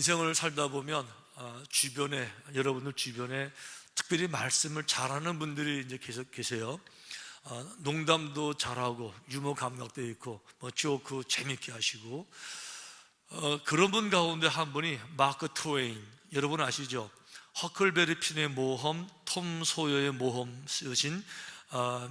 인생을 살다 보면 주변에, 여러분들 주변에 특별히 말씀을 잘하는 분들이 이제 계속 계세요. 농담도 잘하고 유머 감각도 있고 조크 재밌게 하시고, 그런 분 가운데 한 분이 마크 트웨인, 여러분 아시죠? 허클베리 핀의 모험, 톰 소여의 모험 쓰신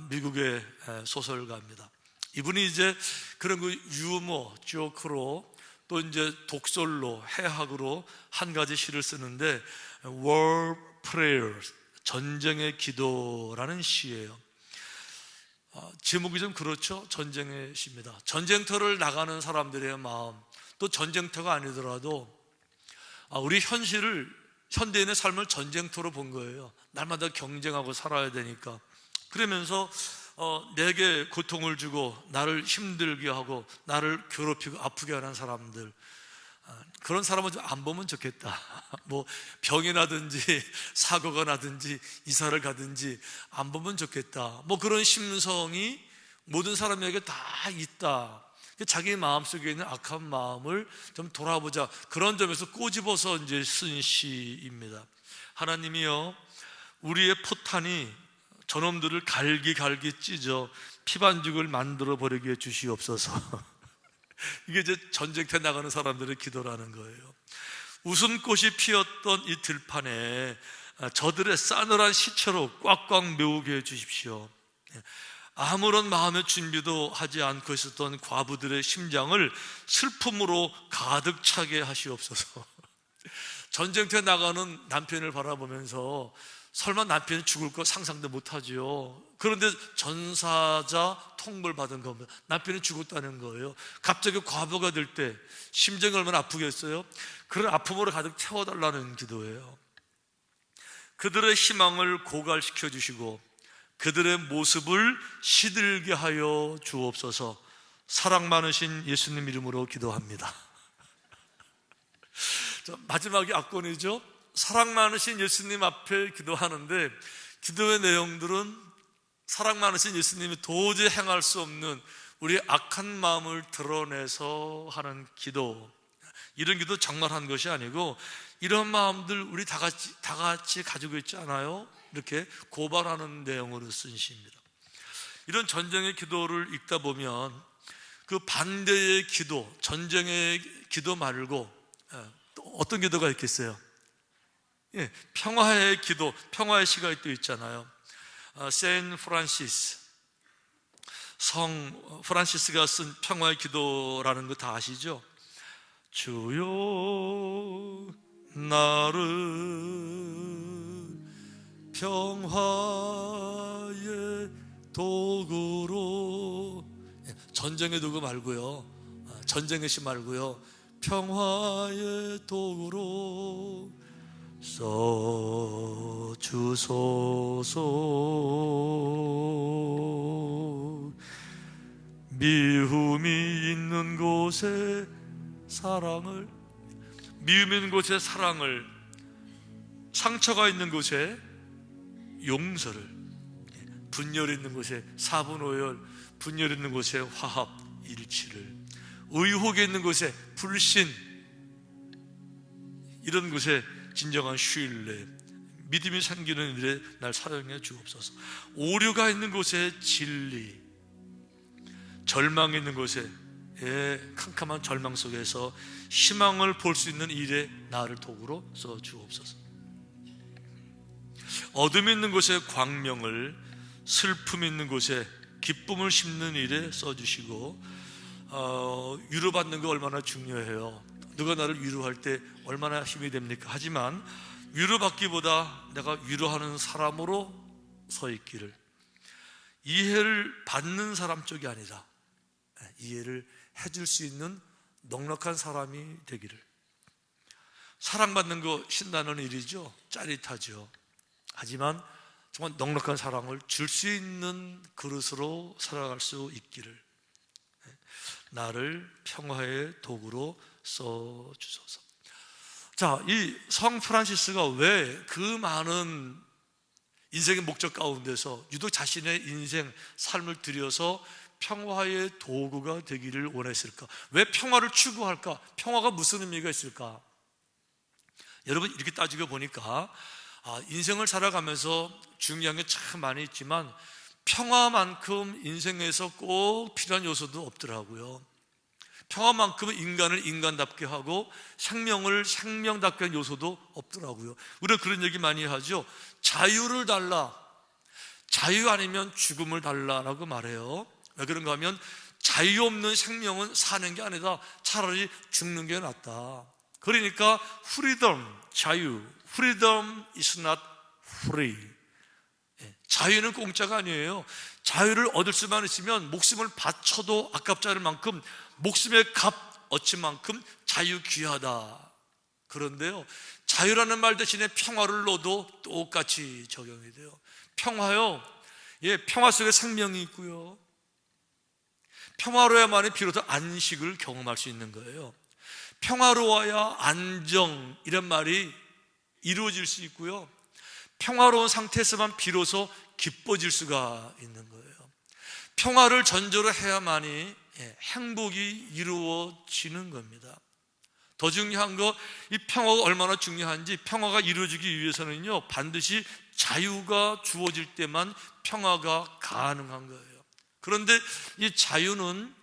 미국의 소설가입니다. 이분이 이제 그런 그 유머, 조크로 또 이제 독설로, 해학으로 한 가지 시를 쓰는데 War Prayers, 전쟁의 기도라는 시예요. 제목이 좀 그렇죠? 전쟁의 시입니다. 전쟁터를 나가는 사람들의 마음, 또 전쟁터가 아니더라도 우리 현대인의 삶을 전쟁터로 본 거예요. 날마다 경쟁하고 살아야 되니까. 그러면서 내게 고통을 주고 나를 힘들게 하고 나를 괴롭히고 아프게 하는 사람들, 그런 사람은 좀 안 보면 좋겠다. 뭐 병이 나든지 사고가 나든지 이사를 가든지 안 보면 좋겠다. 뭐 그런 심성이 모든 사람에게 다 있다. 자기 마음속에 있는 악한 마음을 좀 돌아보자, 그런 점에서 꼬집어서 이제 쓴 시입니다. 하나님이여, 우리의 포탄이 저놈들을 갈기 찢어 피반죽을 만들어 버리게 해주시옵소서. 이게 이제 전쟁터에 나가는 사람들의 기도라는 거예요. 웃음꽃이 피었던 이 들판에 저들의 싸늘한 시체로 꽉꽉 메우게 해주십시오. 아무런 마음의 준비도 하지 않고 있었던 과부들의 심장을 슬픔으로 가득 차게 하시옵소서. 전쟁터에 나가는 남편을 바라보면서 설마 남편이 죽을 거 상상도 못하죠. 그런데 전사자 통보를 받은 겁니다. 남편이 죽었다는 거예요. 갑자기 과부가 될 때 심정이 얼마나 아프겠어요? 그런 아픔으로 가득 채워달라는 기도예요. 그들의 희망을 고갈시켜 주시고 그들의 모습을 시들게 하여 주옵소서. 사랑 많으신 예수님 이름으로 기도합니다. 마지막이 압권이죠. 사랑 많으신 예수님 앞에 기도하는데, 기도의 내용들은 사랑 많으신 예수님이 도저히 행할 수 없는 우리의 악한 마음을 드러내서 하는 기도. 이런 기도 정말 한 것이 아니고, 이런 마음들 우리 다 같이 가지고 있지 않아요? 이렇게 고발하는 내용으로 쓴 시입니다. 이런 전쟁의 기도를 읽다 보면 그 반대의 기도, 전쟁의 기도 말고 또 어떤 기도가 있겠어요? 평화의 기도, 평화의 시가 또 있잖아요. 세인 프란시스, 성 프란시스가 쓴 평화의 기도라는 거 다 아시죠? 주여 나를 평화의 도구로, 전쟁의 도구 말고요, 전쟁의 시 말고요, 평화의 도구로 써주소서. 미움이 있는 곳에 사랑을, 미움 있는 곳에 사랑을, 상처가 있는 곳에 용서를, 분열 있는 곳에 사분오열, 분열 있는 곳에 화합, 일치를, 의혹이 있는 곳에 불신, 이런 곳에 진정한 신뢰, 믿음이 생기는 일에 날 사용해 주옵소서. 오류가 있는 곳에 진리, 절망이 있는 곳에, 캄캄한 절망 속에서 희망을 볼 수 있는 일에 나를 도구로 써 주옵소서. 어둠이 있는 곳에 광명을, 슬픔이 있는 곳에 기쁨을 심는 일에 써주시고, 위로받는 거 얼마나 중요해요. 누가 나를 위로할 때 얼마나 힘이 됩니까? 하지만 위로받기보다 내가 위로하는 사람으로 서 있기를, 이해를 받는 사람 쪽이 아니라 이해를 해줄 수 있는 넉넉한 사람이 되기를. 사랑받는 거 신나는 일이죠. 짜릿하죠. 하지만 정말 넉넉한 사랑을 줄 수 있는 그릇으로 살아갈 수 있기를, 나를 평화의 도구로 써주소서. 자, 이 성 프란시스가 왜 그 많은 인생의 목적 가운데서 유독 자신의 인생, 삶을 들여서 평화의 도구가 되기를 원했을까? 왜 평화를 추구할까? 평화가 무슨 의미가 있을까? 여러분, 이렇게 따지고 보니까 인생을 살아가면서 중요한 게 참 많이 있지만 평화만큼 인생에서 꼭 필요한 요소도 없더라고요. 평화만큼은 인간을 인간답게 하고 생명을 생명답게 하는 요소도 없더라고요. 우리가 그런 얘기 많이 하죠. 자유를 달라, 자유 아니면 죽음을 달라라고 말해요. 왜 그런가 하면 자유 없는 생명은 사는 게 아니다, 차라리 죽는 게 낫다. 그러니까 freedom, 자유, freedom is not free. 자유는 공짜가 아니에요. 자유를 얻을 수만 있으면 목숨을 바쳐도 아깝지 않을 만큼, 목숨의 값 얻은 만큼 자유 귀하다. 그런데요, 자유라는 말 대신에 평화를 넣어도 똑같이 적용이 돼요. 평화요, 평화 속에 생명이 있고요, 평화로야만이 비로소 안식을 경험할 수 있는 거예요. 평화로워야 안정, 이런 말이 이루어질 수 있고요, 평화로운 상태에서만 비로소 기뻐질 수가 있는 거예요. 평화를 전제로 해야만이 행복이 이루어지는 겁니다. 더 중요한 거, 이 평화가 얼마나 중요한지, 평화가 이루어지기 위해서는요, 반드시 자유가 주어질 때만 평화가 가능한 거예요. 그런데 이 자유는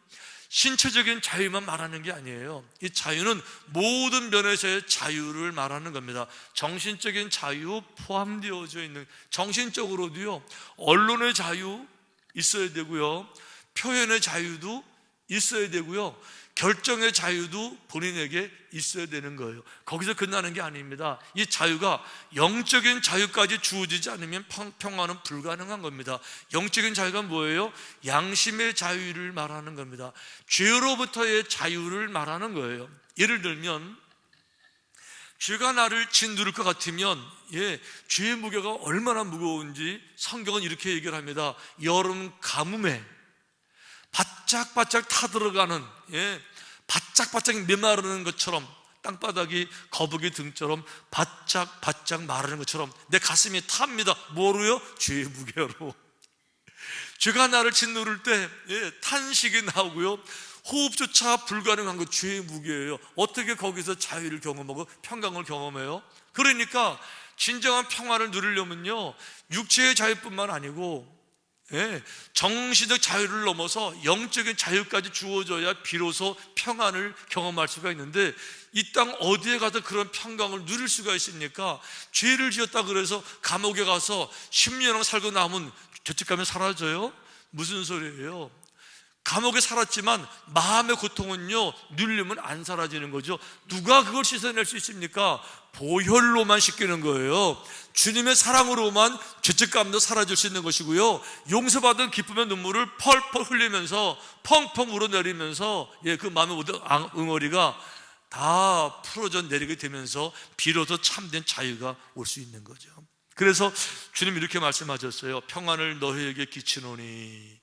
신체적인 자유만 말하는 게 아니에요. 이 자유는 모든 면에서의 자유를 말하는 겁니다. 정신적인 자유 포함되어져 있는, 정신적으로도요, 언론의 자유 있어야 되고요, 표현의 자유도 있어야 되고요, 결정의 자유도 본인에게 있어야 되는 거예요. 거기서 끝나는 게 아닙니다. 이 자유가 영적인 자유까지 주어지지 않으면 평화는 불가능한 겁니다. 영적인 자유가 뭐예요? 양심의 자유를 말하는 겁니다. 죄로부터의 자유를 말하는 거예요. 예를 들면 죄가 나를 짓누를 것 같으면 죄의 무게가 얼마나 무거운지 성경은 이렇게 얘기를 합니다. 여름 가뭄에 바짝바짝 타들어가는, 바짝바짝 메마르는 것처럼, 땅바닥이 거북이 등처럼 바짝바짝 마르는 것처럼 내 가슴이 탑니다. 뭐로요? 죄의 무게로. 죄가 나를 짓누를 때 탄식이 나오고요, 호흡조차 불가능한 것, 죄의 무게예요. 어떻게 거기서 자유를 경험하고 평강을 경험해요? 그러니까 진정한 평화를 누리려면요, 육체의 자유뿐만 아니고 정신적 자유를 넘어서 영적인 자유까지 주어져야 비로소 평안을 경험할 수가 있는데, 이 땅 어디에 가서 그런 평강을 누릴 수가 있습니까? 죄를 지었다 그래서 감옥에 가서 10년을 살고 남은 죄책감이 사라져요? 무슨 소리예요? 감옥에 살았지만 마음의 고통은요, 누리려면 안 사라지는 거죠. 누가 그걸 씻어낼 수 있습니까? 보혈로만 씻기는 거예요. 주님의 사랑으로만 죄책감도 사라질 수 있는 것이고요, 용서받은 기쁨의 눈물을 펄펄 흘리면서 펑펑 우러내리면서 그 마음의 모든 응어리가 다 풀어져 내리게 되면서 비로소 참된 자유가 올 수 있는 거죠. 그래서 주님 이렇게 말씀하셨어요. 평안을 너희에게 끼치노니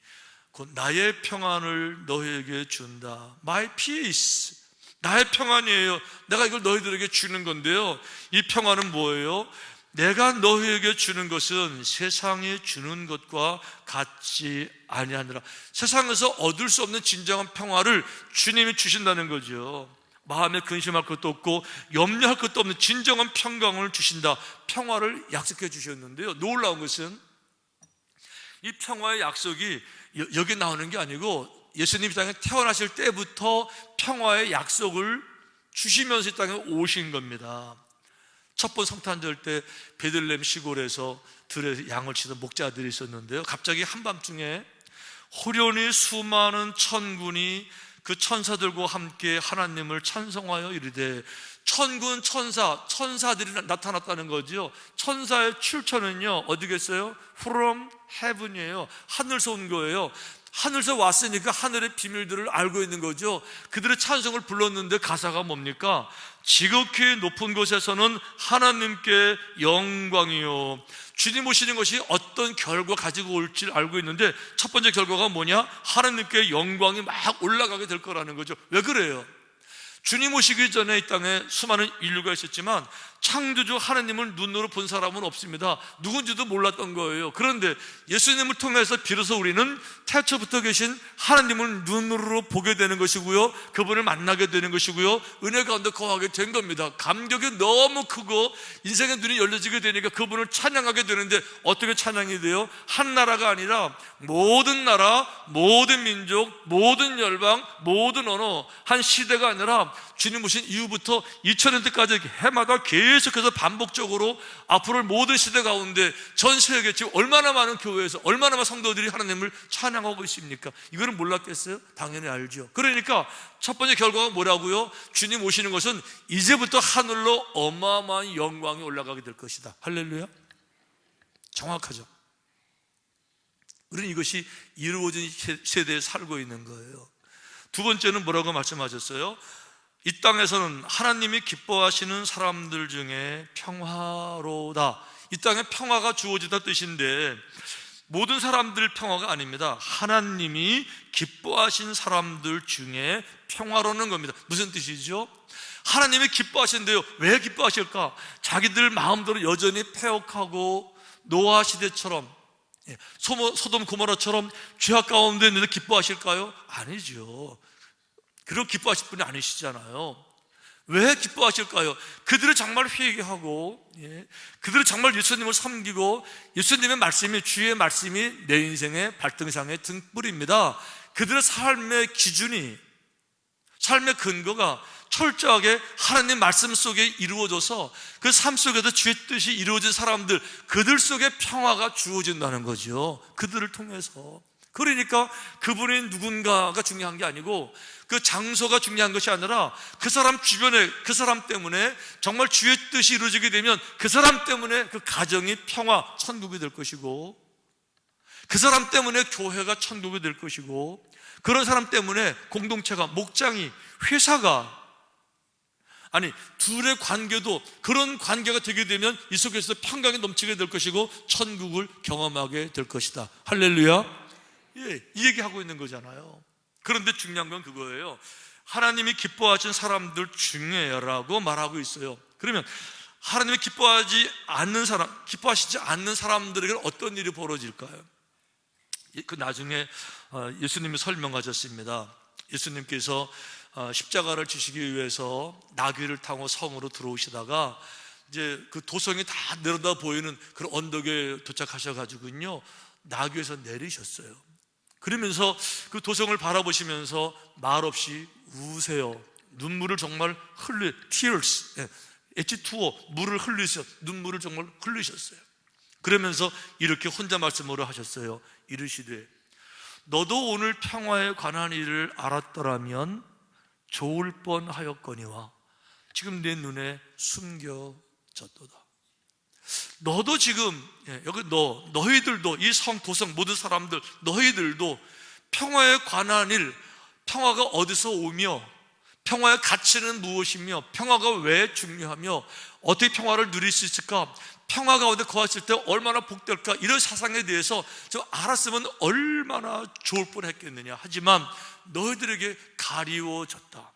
곧 나의 평안을 너희에게 준다. My peace, 나의 평안이에요. 내가 이걸 너희들에게 주는 건데요, 이 평안은 뭐예요? 내가 너희에게 주는 것은 세상이 주는 것과 같지 아니하느라. 세상에서 얻을 수 없는 진정한 평화를 주님이 주신다는 거죠. 마음에 근심할 것도 없고 염려할 것도 없는 진정한 평강을 주신다. 평화를 약속해 주셨는데요, 놀라운 것은 이 평화의 약속이 여기 나오는 게 아니고 예수님이 이 땅에 태어나실 때부터 평화의 약속을 주시면서 이 땅에 오신 겁니다. 첫 번 성탄절 때 베들레헴 시골에서 들에 양을 치던 목자들이 있었는데요, 갑자기 한밤중에 호련히 수많은 천군이 그 천사들과 함께 하나님을 찬송하여 이르되, 천군 천사들이 나타났다는 거죠. 천사의 출처는요, 어디겠어요? From heaven이에요. 하늘에서 온 거예요. 하늘에서 왔으니까 하늘의 비밀들을 알고 있는 거죠. 그들의 찬송을 불렀는데 가사가 뭡니까? 지극히 높은 곳에서는 하나님께 영광이요. 주님 오시는 것이 어떤 결과 가지고 올지 알고 있는데, 첫 번째 결과가 뭐냐? 하나님께 영광이 막 올라가게 될 거라는 거죠. 왜 그래요? 주님 오시기 전에 이 땅에 수많은 인류가 있었지만 창조주 하나님을 눈으로 본 사람은 없습니다. 누군지도 몰랐던 거예요. 그런데 예수님을 통해서 비로소 우리는 태초부터 계신 하나님을 눈으로 보게 되는 것이고요, 그분을 만나게 되는 것이고요, 은혜 가운데 거하게 된 겁니다. 감격이 너무 크고 인생의 눈이 열려지게 되니까 그분을 찬양하게 되는데, 어떻게 찬양이 돼요? 한 나라가 아니라 모든 나라, 모든 민족, 모든 열방, 모든 언어, 한 시대가 아니라 주님 오신 이후부터 2000년대까지 해마다 계속해서 반복적으로 앞으로 모든 시대 가운데 전 세계 지금 얼마나 많은 교회에서 얼마나 많은 성도들이 하나님을 찬양하고 있습니까? 이거는 몰랐겠어요? 당연히 알죠. 그러니까 첫 번째 결과가 뭐라고요? 주님 오시는 것은 이제부터 하늘로 어마어마한 영광이 올라가게 될 것이다. 할렐루야. 정확하죠. 우리는 이것이 이루어진 세대에 살고 있는 거예요. 두 번째는 뭐라고 말씀하셨어요? 이 땅에서는 하나님이 기뻐하시는 사람들 중에 평화로다. 이 땅에 평화가 주어지다 뜻인데, 모든 사람들 평화가 아닙니다. 하나님이 기뻐하신 사람들 중에 평화로는 겁니다. 무슨 뜻이죠? 하나님이 기뻐하신대요. 왜 기뻐하실까? 자기들 마음대로 여전히 패역하고 노아 시대처럼, 소돔 고모라처럼 죄악 가운데 있는데 기뻐하실까요? 아니죠. 그렇게 기뻐하실 분이 아니시잖아요. 왜 기뻐하실까요? 그들을 정말 회개하고, 그들을 정말 예수님을 섬기고, 예수님의 말씀이, 주의 말씀이 내 인생의 발등상의 등불입니다. 그들의 삶의 기준이, 삶의 근거가 철저하게 하나님 말씀 속에 이루어져서 그 삶 속에도 주의 뜻이 이루어진 사람들, 그들 속에 평화가 주어진다는 거죠. 그들을 통해서. 그러니까 그분이 누군가가 중요한 게 아니고, 그 장소가 중요한 것이 아니라 그 사람 주변에, 그 사람 때문에 정말 주의 뜻이 이루어지게 되면 그 사람 때문에 그 가정이 평화, 천국이 될 것이고, 그 사람 때문에 교회가 천국이 될 것이고, 그런 사람 때문에 공동체가, 목장이, 회사가, 아니 둘의 관계도 그런 관계가 되게 되면 이 속에서 평강이 넘치게 될 것이고 천국을 경험하게 될 것이다. 할렐루야. 이 얘기하고 있는 거잖아요. 그런데 중요한 건 그거예요. 하나님이 기뻐하신 사람들 중에라고 말하고 있어요. 그러면 하나님이 기뻐하시지 않는 사람들에게 어떤 일이 벌어질까요? 그 나중에 예수님이 설명하셨습니다. 예수님께서 십자가를 지시기 위해서 나귀를 타고 성으로 들어오시다가 이제 그 도성이 다 내려다 보이는 그런 언덕에 도착하셔가지고요, 나귀에서 내리셨어요. 그러면서 그 도성을 바라보시면서 말없이 우세요. 눈물을 정말 tears, H2O, 물을 흘리셨어요. 눈물을 정말 흘리셨어요. 그러면서 이렇게 혼자 말씀으로 하셨어요. 이르시되 너도 오늘 평화에 관한 일을 알았더라면 좋을 뻔하였거니와 지금 내 눈에 숨겨졌도다. 너도 지금, 여기 너희들도, 이 성, 도성 모든 사람들, 너희들도 평화에 관한 일, 평화가 어디서 오며 평화의 가치는 무엇이며 평화가 왜 중요하며 어떻게 평화를 누릴 수 있을까, 평화 가운데 거하실 때 얼마나 복될까, 이런 사상에 대해서 좀 알았으면 얼마나 좋을 뻔했겠느냐. 하지만 너희들에게 가리워졌다.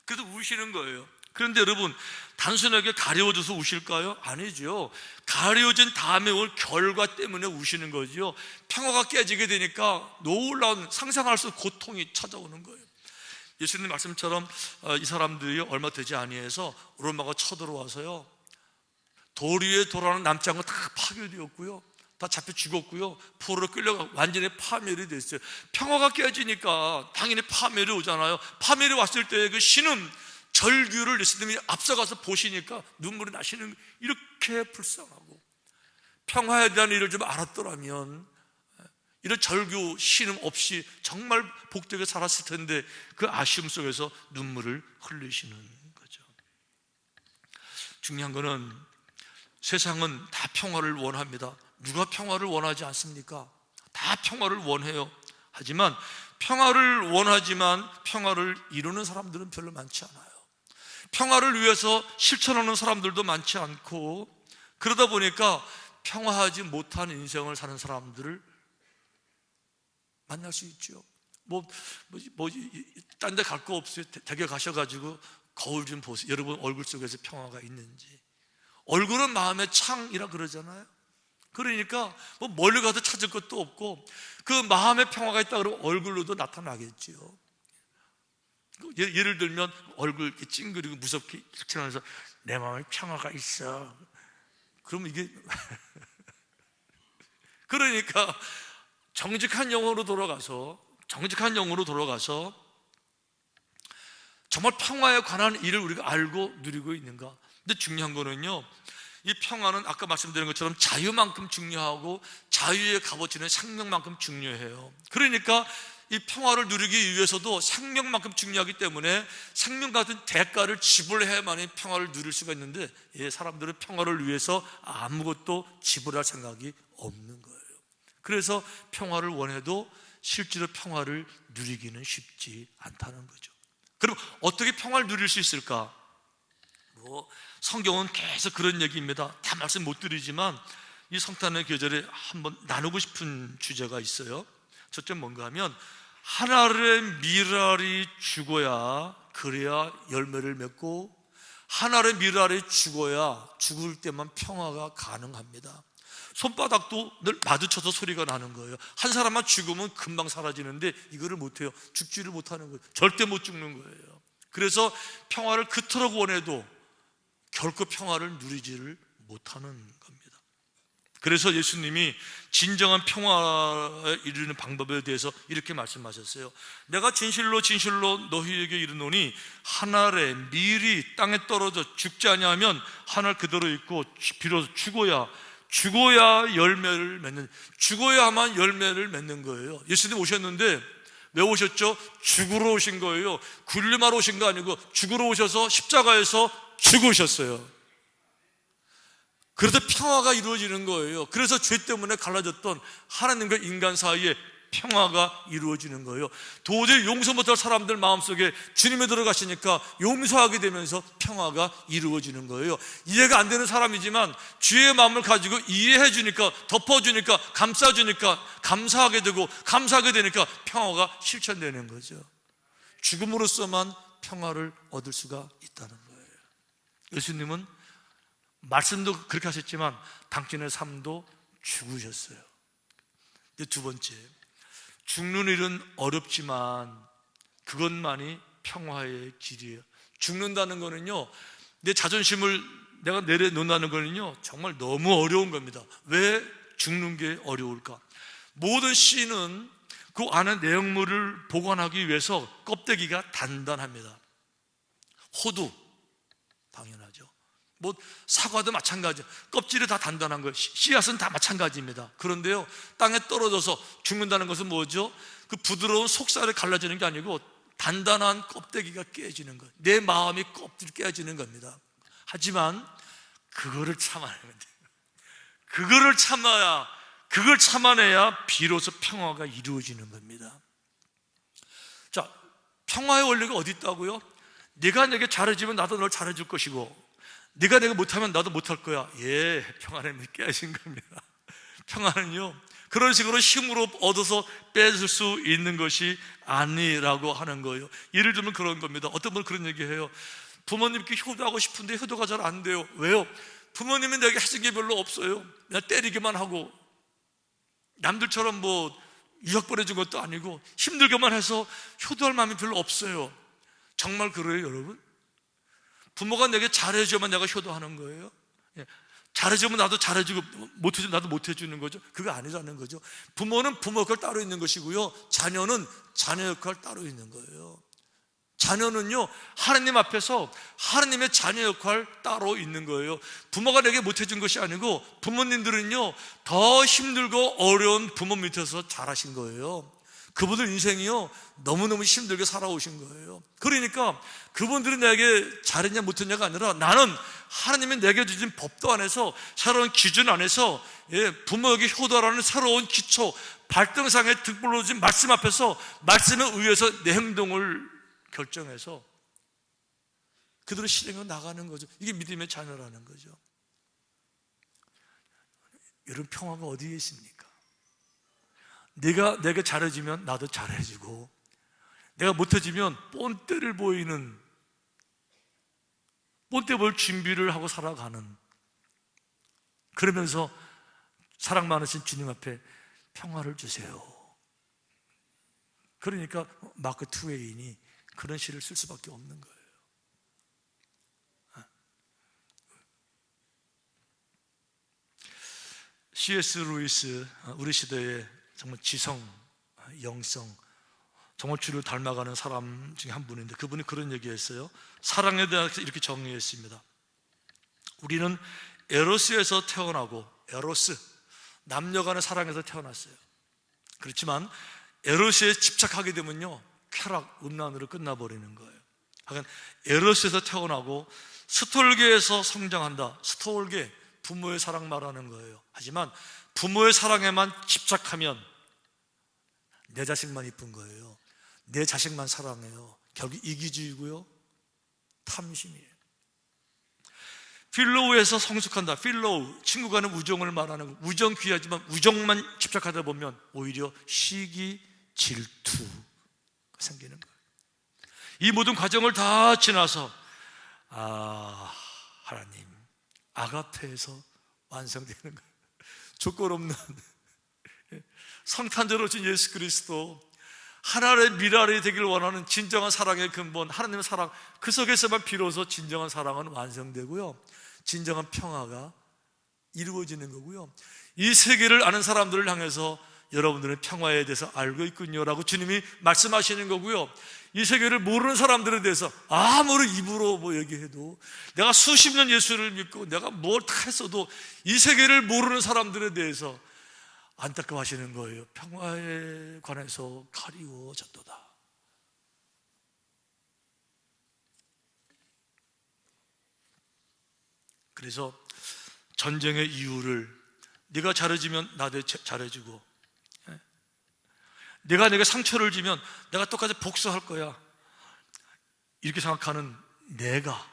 그래서 우시는 거예요. 그런데 여러분, 단순하게 가려워져서 우실까요? 아니죠. 가려워진 다음에 올 결과 때문에 우시는 거죠. 평화가 깨지게 되니까 놀라운, 상상할 수 없는 고통이 찾아오는 거예요. 예수님 말씀처럼 이 사람들이 얼마 되지 아니해서 로마가 쳐들어와서요, 돌 위에 돌아오는 남지 않고 다 파괴되었고요, 다 잡혀 죽었고요, 포로로 끌려가 완전히 파멸이 됐어요. 평화가 깨지니까 당연히 파멸이 오잖아요. 파멸이 왔을 때 그 신음, 절규를 예수님이 앞서가서 보시니까 눈물이 나시는, 이렇게 불쌍하고, 평화에 대한 일을 좀 알았더라면 이런 절규 신음 없이 정말 복되게 살았을 텐데 그 아쉬움 속에서 눈물을 흘리시는 거죠. 중요한 거는 세상은 다 평화를 원합니다. 누가 평화를 원하지 않습니까? 다 평화를 원해요. 하지만 평화를 원하지만 평화를 이루는 사람들은 별로 많지 않아요. 평화를 위해서 실천하는 사람들도 많지 않고, 그러다 보니까 평화하지 못한 인생을 사는 사람들을 만날 수 있죠. 딴 데 갈 거 없어요? 댁에 가셔가지고 거울 좀 보세요. 여러분 얼굴 속에서 평화가 있는지. 얼굴은 마음의 창이라 그러잖아요. 그러니까 멀리 가도 찾을 것도 없고 그 마음의 평화가 있다 그러면 얼굴로도 나타나겠지요. 예를 들면 얼굴 이렇게 찡그리고 무섭게 이렇게 하면서 내 마음에 평화가 있어. 그럼 이게 그러니까 정직한 영으로 돌아가서 정말 평화에 관한 일을 우리가 알고 누리고 있는가? 근데 중요한 거는요, 이 평화는 아까 말씀드린 것처럼 자유만큼 중요하고 자유의 값어치는 생명만큼 중요해요. 그러니까 이 평화를 누리기 위해서도 생명만큼 중요하기 때문에 생명 같은 대가를 지불해야만이 평화를 누릴 수가 있는데, 사람들은 평화를 위해서 아무것도 지불할 생각이 없는 거예요. 그래서 평화를 원해도 실제로 평화를 누리기는 쉽지 않다는 거죠. 그럼 어떻게 평화를 누릴 수 있을까? 성경은 계속 그런 얘기입니다. 다 말씀 못 드리지만 이 성탄의 계절에 한번 나누고 싶은 주제가 있어요. 첫째 뭔가 하면 한 알의 밀알이 죽어야 그래야 열매를 맺고 한 알의 밀알이 죽어야 죽을 때만 평화가 가능합니다. 손바닥도 늘 마주쳐서 소리가 나는 거예요. 한 사람만 죽으면 금방 사라지는데 이거를 못해요. 죽지를 못하는 거예요. 절대 못 죽는 거예요. 그래서 평화를 그토록 원해도 결코 평화를 누리지를 못하는 겁니다. 그래서 예수님이 진정한 평화에 이르는 방법에 대해서 이렇게 말씀하셨어요. 내가 진실로 진실로 너희에게 이르노니 한 알의 밀이 땅에 떨어져 죽지 아니하면 한 알 그대로 있고 비로소 죽어야 열매를 맺는, 죽어야만 열매를 맺는 거예요. 예수님 오셨는데 왜 오셨죠? 죽으러 오신 거예요. 군림하러 오신 거 아니고 죽으러 오셔서 십자가에서 죽으셨어요. 그래서 평화가 이루어지는 거예요. 그래서 죄 때문에 갈라졌던 하나님과 인간 사이에 평화가 이루어지는 거예요. 도저히 용서 못할 사람들 마음속에 주님이 들어가시니까 용서하게 되면서 평화가 이루어지는 거예요. 이해가 안 되는 사람이지만 주의 마음을 가지고 이해해 주니까, 덮어주니까, 감싸주니까 감사하게 되고, 감사하게 되니까 평화가 실천되는 거죠. 죽음으로써만 평화를 얻을 수가 있다는 거예요. 예수님은 말씀도 그렇게 하셨지만 당신의 삶도 죽으셨어요. 두 번째, 죽는 일은 어렵지만 그것만이 평화의 길이에요. 죽는다는 거는요, 내 자존심을 내가 내려놓는다는 거는요, 정말 너무 어려운 겁니다. 왜 죽는 게 어려울까? 모든 씨는 그 안에 내용물을 보관하기 위해서 껍데기가 단단합니다. 호두 당연하죠. 사과도 마찬가지예요. 껍질이 다 단단한 거예요. 씨앗은 다 마찬가지입니다. 그런데요, 땅에 떨어져서 죽는다는 것은 뭐죠? 그 부드러운 속살이 갈라지는 게 아니고 단단한 껍데기가 깨지는 거예요. 내 마음이 껍질이 깨지는 겁니다. 하지만 그거를 참아야 돼요. 그걸 참아내야 비로소 평화가 이루어지는 겁니다. 자, 평화의 원리가 어디 있다고요? 네가 내게 잘해주면 나도 널 잘해줄 것이고, 네가 내가 못하면 나도 못할 거야. 평화는 깨어진 겁니다. 평화는요, 그런 식으로 힘으로 얻어서 뺏을 수 있는 것이 아니라고 하는 거예요. 예를 들면 그런 겁니다. 어떤 분은 그런 얘기해요. 부모님께 효도하고 싶은데 효도가 잘 안 돼요. 왜요? 부모님이 내게 해준 게 별로 없어요. 그냥 때리기만 하고, 남들처럼 유학 보내준 것도 아니고 힘들게만 해서 효도할 마음이 별로 없어요. 정말 그래요, 여러분? 부모가 내게 잘해줘야만 내가 효도하는 거예요? 잘해주면 나도 잘해주고, 못해주면 나도 못해주는 거죠? 그거 아니라는 거죠. 부모는 부모 역할 따로 있는 것이고요, 자녀는 자녀 역할 따로 있는 거예요. 자녀는요, 하나님 앞에서 하나님의 자녀 역할 따로 있는 거예요. 부모가 내게 못해준 것이 아니고, 부모님들은요, 더 힘들고 어려운 부모 밑에서 자라신 거예요. 그분들 인생이요, 너무너무 힘들게 살아오신 거예요. 그러니까 그분들이 내게 잘했냐 못했냐가 아니라, 나는 하나님이 내게 주신 법도 안에서, 새로운 기준 안에서, 부모에게 효도라는 새로운 기초, 발등상에 등불로 준 말씀 앞에서, 말씀에 의해서 내 행동을 결정해서 그대로 실행해 나가는 거죠. 이게 믿음의 자녀라는 거죠. 여러분, 평화가 어디에 있습니까? 네가 내게 잘해주면 나도 잘해주고, 내가 못해주면 본때를 보이는, 본때 볼 준비를 하고 살아가는, 그러면서 사랑 많으신 주님 앞에 평화를 주세요. 그러니까 마크 트웨인이 그런 시를 쓸 수밖에 없는 거예요. C.S. 루이스, 우리 시대의 정말 지성, 영성, 정말 주를 닮아가는 사람 중에 한 분인데, 그분이 그런 얘기했어요. 사랑에 대해서 이렇게 정리했습니다. 우리는 에로스에서 태어나고, 에로스, 남녀 간의 사랑에서 태어났어요. 그렇지만 에로스에 집착하게 되면요, 쾌락, 음란으로 끝나버리는 거예요. 하여간 에로스에서 태어나고 스톨게에서 성장한다. 스톨게, 부모의 사랑 말하는 거예요. 하지만 부모의 사랑에만 집착하면 내 자식만 이쁜 거예요. 내 자식만 사랑해요. 결국 이기주의고요, 탐심이에요. 필로우에서 성숙한다. 필로우, 친구 간의 우정을 말하는 거. 우정 귀하지만 우정만 집착하다 보면 오히려 시기, 질투가 생기는 거예요. 이 모든 과정을 다 지나서 하나님, 아가페에서 완성되는 거예요. 조건 없는 성탄절 오신 예수 그리스도, 하나님의 미랄이 되기를 원하는 진정한 사랑의 근본, 하나님의 사랑, 그 속에서만 비로소 진정한 사랑은 완성되고요, 진정한 평화가 이루어지는 거고요. 이 세계를 아는 사람들을 향해서 여러분들은 평화에 대해서 알고 있군요라고 주님이 말씀하시는 거고요. 이 세계를 모르는 사람들에 대해서 아무리 입으로 뭐 얘기해도, 내가 수십 년 예수를 믿고 내가 뭘 다 했어도 이 세계를 모르는 사람들에 대해서 안타까워하시는 거예요. 평화에 관해서 가리워졌도다. 그래서 전쟁의 이유를, 네가 잘해주면 나도 잘해주고, 네가 내게 상처를 주면 내가 똑같이 복수할 거야, 이렇게 생각하는 내가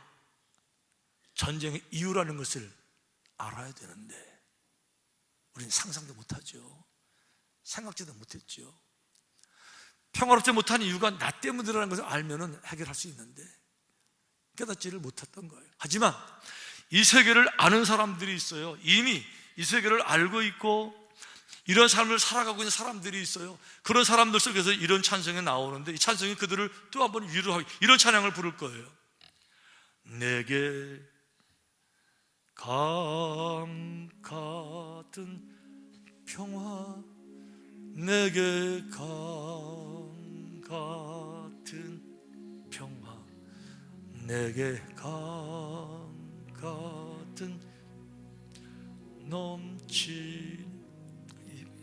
전쟁의 이유라는 것을 알아야 되는데 우리는 상상도 못하죠. 생각지도 못했죠. 평화롭지 못한 이유가 나 때문이라는 것을 알면 해결할 수 있는데 깨닫지를 못했던 거예요. 하지만 이 세계를 아는 사람들이 있어요. 이미 이 세계를 알고 있고 이런 삶을 살아가고 있는 사람들이 있어요. 그런 사람들 속에서 이런 찬송이 나오는데, 이 찬송이 그들을 또 한 번 위로하고 이런 찬양을 부를 거예요. 내게 강 같은 평화, 내게 강 같은 평화, 내게 강 같은 넘친,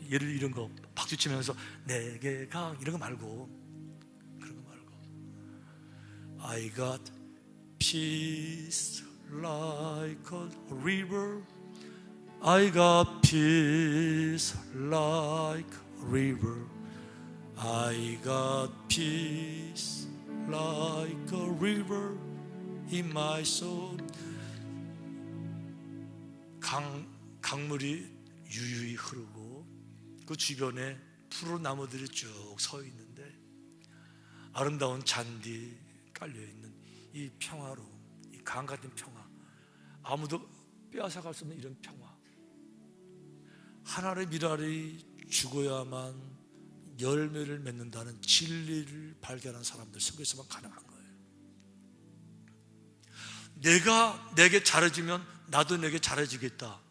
예를 이런 거 박수 치면서 내게 강 이런 거 말고, 그런 거 말고, I got peace like a river, I got peace like a river, I got peace like a river in my soul. 강물이 유유히 흐르고 그 주변에 푸른 나무들이 쭉 서 있는데 아름다운 잔디 깔려있는 이 평화로움, 이 강 같은 평화, 아무도 빼앗아갈 수 없는 이런 평화, 하나의 미랄이 죽어야만 열매를 맺는다는 진리를 발견한 사람들 속에서만 가능한 거예요. 내가 내게 잘해주면 나도 내게 잘해주겠다,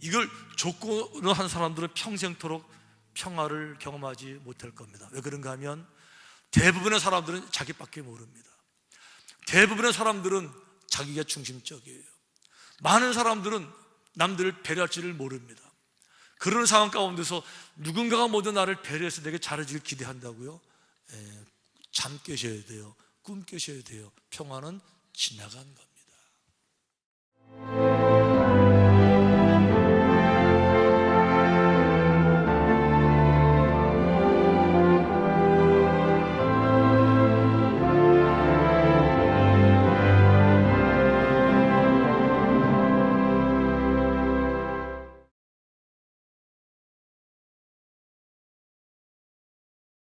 이걸 조건으로 한 사람들은 평생토록 평화를 경험하지 못할 겁니다. 왜 그런가 하면 대부분의 사람들은 자기밖에 모릅니다. 대부분의 사람들은 자기가 중심적이에요. 많은 사람들은 남들을 배려할 줄을 모릅니다. 그런 상황 가운데서 누군가가 모두 나를 배려해서 내게 잘해주길 기대한다고요? 잠 깨셔야 돼요. 꿈 깨셔야 돼요. 평화는 지나간 겁니다.